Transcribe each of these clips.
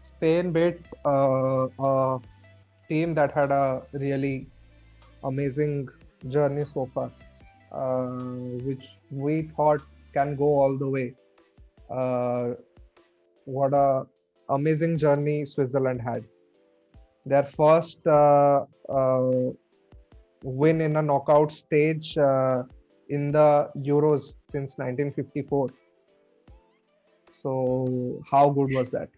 Spain beat a team that had a really amazing journey so far, which we thought can go all the way. Uh, what a amazing journey Switzerland had. Their first win in a knockout stage in the Euros since 1954. So how good was that?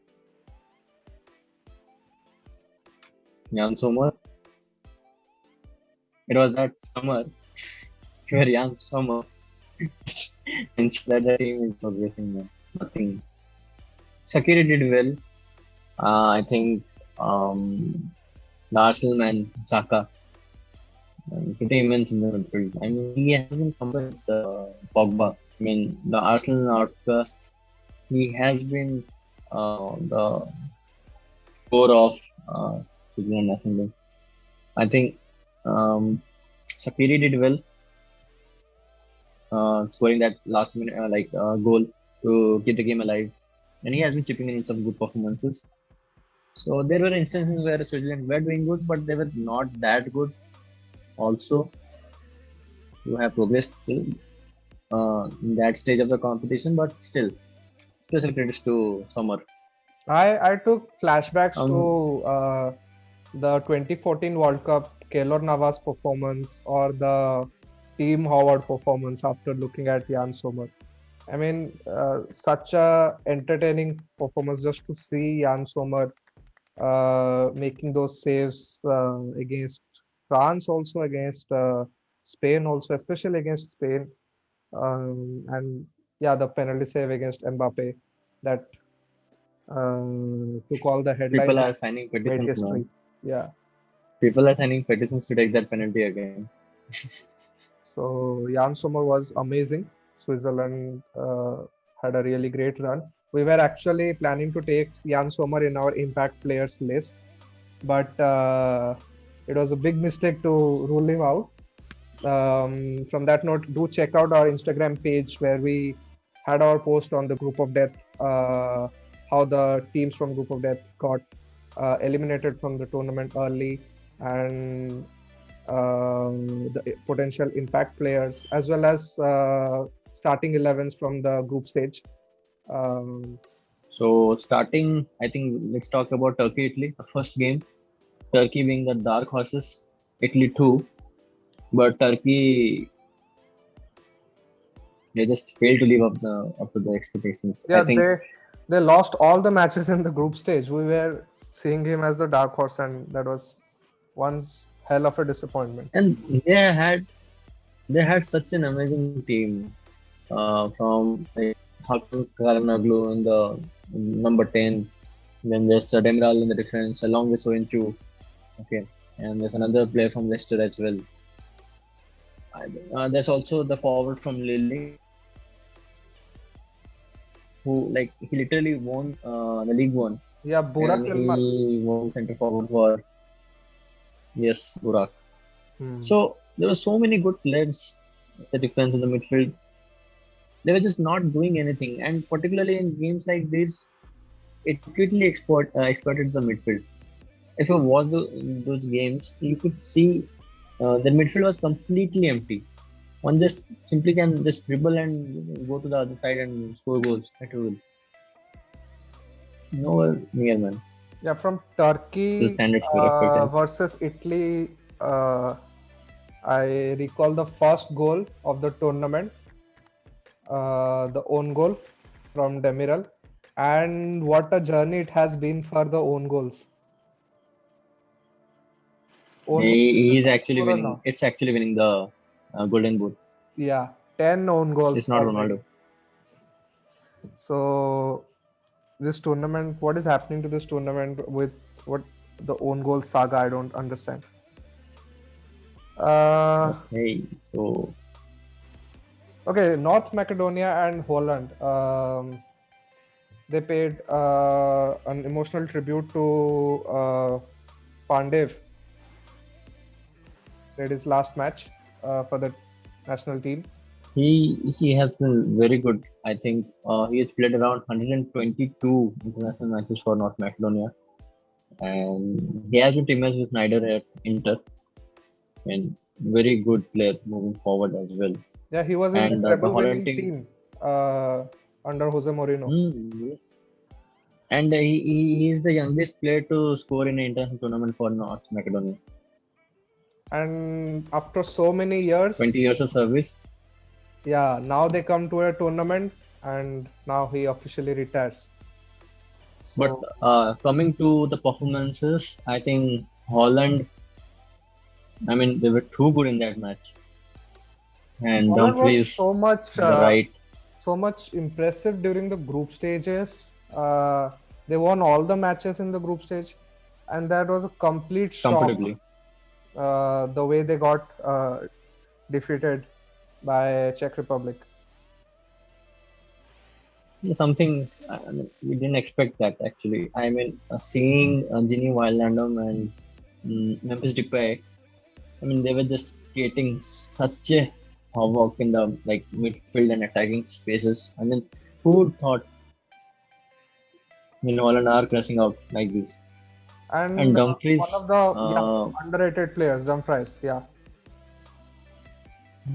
Jan Sommer. It was that summer where Jan Sommer ensured that the team is progressing. Nothing. Shaqiri did well. I think the Arsenal man Saka pretty immense in the midfield. I mean, he has been compared with Pogba. I mean, the Arsenal outcast. He has been the core of Switzerland national team. I think Shaqiri did well, scoring that last minute goal to keep the game alive, and he has been chipping in some good performances. So there were instances where Switzerland were doing good, but they were not that good. Also, to have progressed in that stage of the competition, but still, special credits to Sommer. I took flashbacks Um, to the 2014 World Cup, Keylor Navas performance or the Team Howard performance after looking at Jan Sommer. I mean, such a entertaining performance just to see Jan Sommer making those saves against France, also against Spain, also especially against Spain, and yeah, the penalty save against Mbappe that took all the People headlines and are signing made petitions now. history. Yeah. People are signing petitions to take that penalty again. So Jan Sommer was amazing. Switzerland had a really great run. We were actually planning to take Jan Sommer in our impact players list, but it was a big mistake to rule him out. From that note, do check out our Instagram page where we had our post on the group of death, how the teams from group of death got eliminated from the tournament early, and the potential impact players, as well as starting 11s from the group stage. Um, So starting, I think let's talk about Turkey Italy. The first game, Turkey being the dark horses, Italy too, but Turkey they just failed to live up to the expectations. I yeah, think, they lost all the matches in the group stage. We were seeing him as the dark horse, and that was once hell of a disappointment. and they had such an amazing team from like Hakan Karanoglu in the number 10. Then there's Demiral in the defense along with Soyuncu. Okay, and there's another player from Leicester as well. There's also the forward from Lille who like he literally won the League One Yeah, and Burak Yilmaz. he was center forward for yes Burak. Hmm. So there were so many good players, the defense in the midfield. They were just not doing anything, and particularly in games like this, it quickly exploited the midfield. If you watch those games, you could see the midfield was completely empty. One just simply can just dribble and go to the other side and score goals at will. Nowhere near man. Yeah, from The Turkey standards were expected. versus Italy, I recall the first goal of the tournament, the own goal from Demiral, and what a journey it has been for the own goals. Own goal is the He's top actually scorer winning. now. It's actually winning the Golden Boot. Yeah, 10 own It's goals not already. Ronaldo. So this tournament, what is happening to this tournament with what the own goal saga? I don't understand. Uh, Okay, so okay, North Macedonia and Holland. They paid an emotional tribute to Pandev. That is last match for the national team. He has been very good. I think he has played around 122 international matches for North Macedonia, and he has been teammates with Snyder at Inter, and very good player moving forward as well. Yeah, he was in the And the treble Holland winning team, team uh, under Jose Mourinho. yes. And he is the youngest player to score in an international tournament for North Macedonia. And after so many years, 20 years of service. yeah, now they come to a tournament and now he officially retires. But So coming to the performances, I think Holland, I mean, they were too good in that match. And Holland was Dumfries, the uh, right, so much impressive during the group stages. They won all the matches in the group stage, and that was a complete shock. comfortably. The way they got defeated by Czech Republic. Something I mean, we didn't expect that actually. I mean, seeing Gini Wijnaldum and Memphis Depay, I mean, they were just creating such a havoc in the like midfield and attacking spaces. I mean, who would thought Holland are crashing out like this? And And one Dumfries, of the underrated players, Dumfries. Yeah,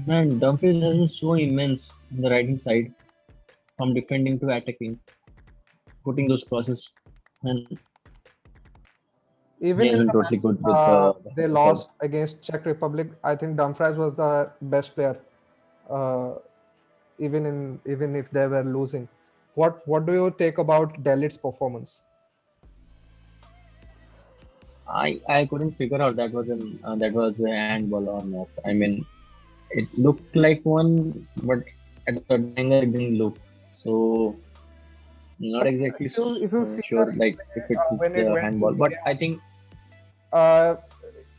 man, Dumfries has been so immense on the right hand side, from defending to attacking, putting those crosses, and he even has in been the totally match good with they the squad. lost against Czech Republic, I think Dumfries was the best player. Uh, even if they were losing. What do you take about Delit's performance? I couldn't figure out that was a handball or not. I mean, it looked like one, but at a certain angle it didn't look. So not But exactly if you see the sure like if replay, it's when it a went to handball, but I think uh,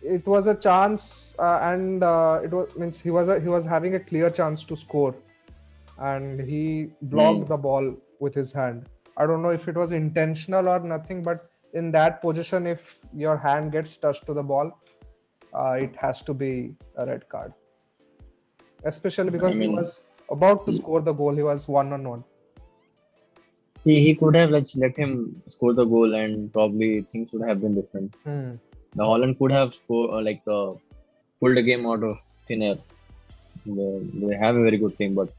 it was a chance, and it was means he was having a clear chance to score, and he blocked hmm, the ball with his hand. I don't know if it was intentional or nothing, but in that position, if your hand gets touched to the ball, it has to be a red card, especially I because he mean was about to he, score the goal. He was 1-on-1. he could have let him score the goal and probably things would have been different. Hmm. The Holland could have scored pulled a game out of thin air. They have a very good team, but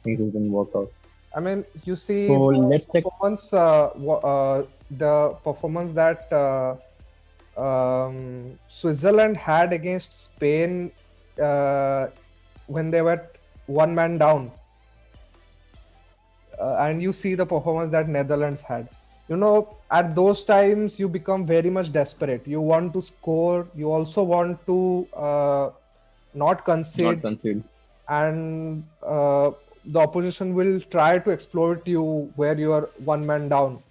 things didn't work out. I mean, you So see let's check. the performance that Switzerland had against Spain uh, when they were one man down, and you see the performance that Netherlands had. At those times you become very much desperate. You want to score. You also want to not Not concede, concede. and the opposition will try to exploit you where you are one man down,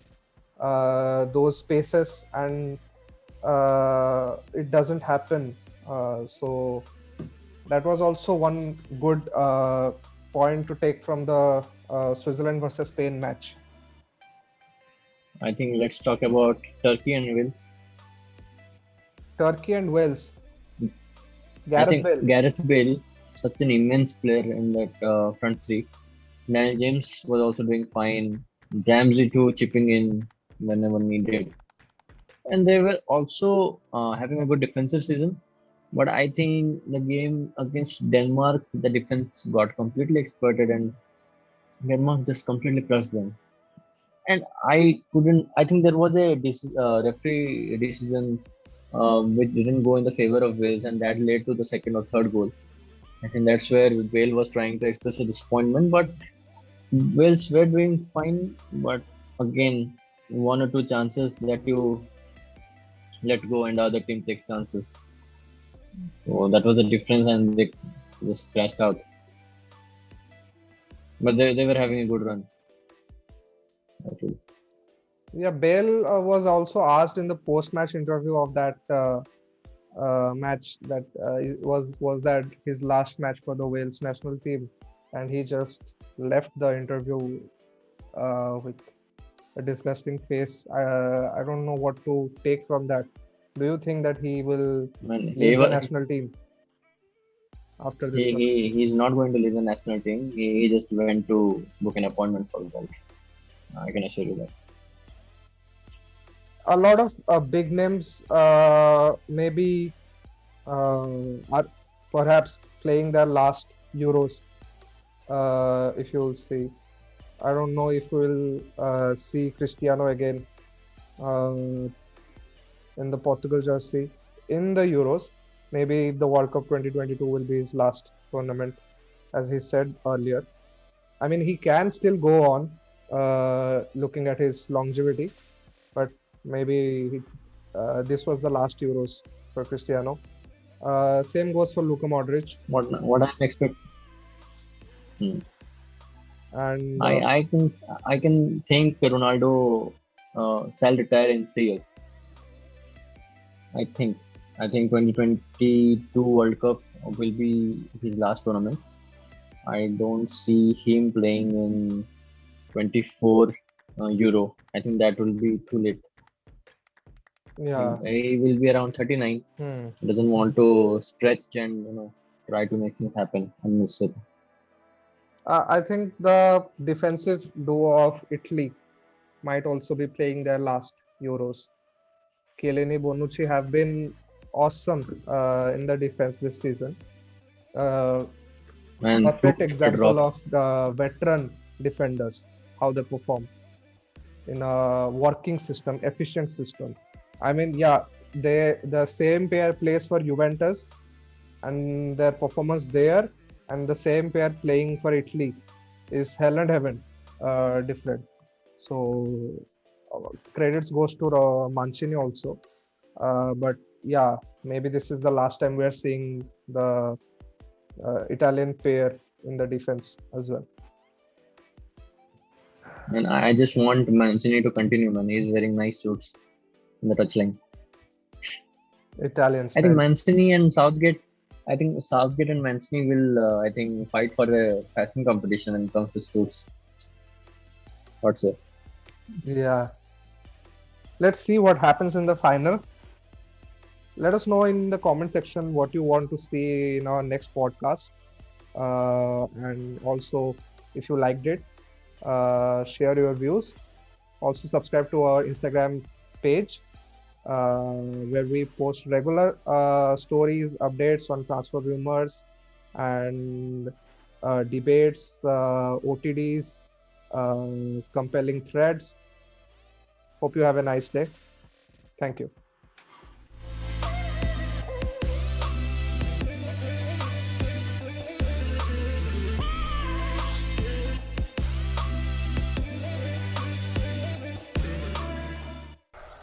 those spaces, and it doesn't happen. So that was also one good point to take from the Switzerland versus Spain match. I think let's talk about Turkey and Wales. Turkey and Wales. I Gareth think Bale. Gareth Bale, such an immense player in that front three. Daniel James was also doing fine. Ramsey too, chipping in whenever needed, and they were also having a good defensive season. But I think the game against Denmark, the defense got completely exploited, and Denmark just completely crushed them. And I couldn't. I think there was a referee decision which didn't go in the favor of Wales, and that led to the second or third goal. I think that's where Wales was trying to express a disappointment, but Wales were doing fine. But again, one or two chances that you let go, and the other team take chances. So that was the difference, and they just crashed out. But they were having a good run. I feel. Yeah, Bale was also asked in the post-match interview of that match that was that his last match for the Wales national team, and he just left the interview with a disgusting face. I don't know what to take from that. Do you think that he will Man, leave the national team? after this one. He's not going to leave the national team. He just went to book an appointment for golf. I can assure you that. A lot of big names maybe are perhaps playing their last Euros. If you'll see, I don't know if we'll see Cristiano again in the Portugal jersey in the Euros. Maybe the World Cup 2022 will be his last tournament, as he said earlier. I mean, he can still go on looking at his longevity, but maybe this was the last Euros for Cristiano. Same goes for Luka Modric. What I'm expecting. And I can think Ronaldo shall retire in 3 years. I think 2022 World Cup will be his last tournament. I don't see him playing in 24 Euro. I think that will be too late. yeah, He will be around 39. Doesn't want to stretch and try to make things happen and miss it. I think the defensive duo of Italy might also be playing their last Euros. Chiellini, Bonucci have been awesome in the defense this season. And Perfect two example drops. of the veteran defenders, how they perform in a working system, efficient system. I mean, yeah, the same pair plays for Juventus, and their performance there, and the same pair playing for Italy is hell and heaven different. So credits goes to Mancini also. But yeah, maybe this is the last time we are seeing the Italian pair in the defense as well. And I just want Mancini to continue, man. He's wearing nice suits in the touchline. Italian I think style. Mancini and Southgate. I think Southgate and Mancini will, fight for a fashion competition when it comes to suits. What's it? Yeah. Let's see what happens in the final. Let us know in the comment section what you want to see in our next podcast. And also, if you liked it, share your views. Also, subscribe to our Instagram page where we post regular stories, updates on transfer rumors, and debates, OTDs, compelling threads. Hope you have a nice day. Thank you.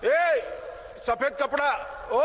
ए सफेद कपड़ा ओ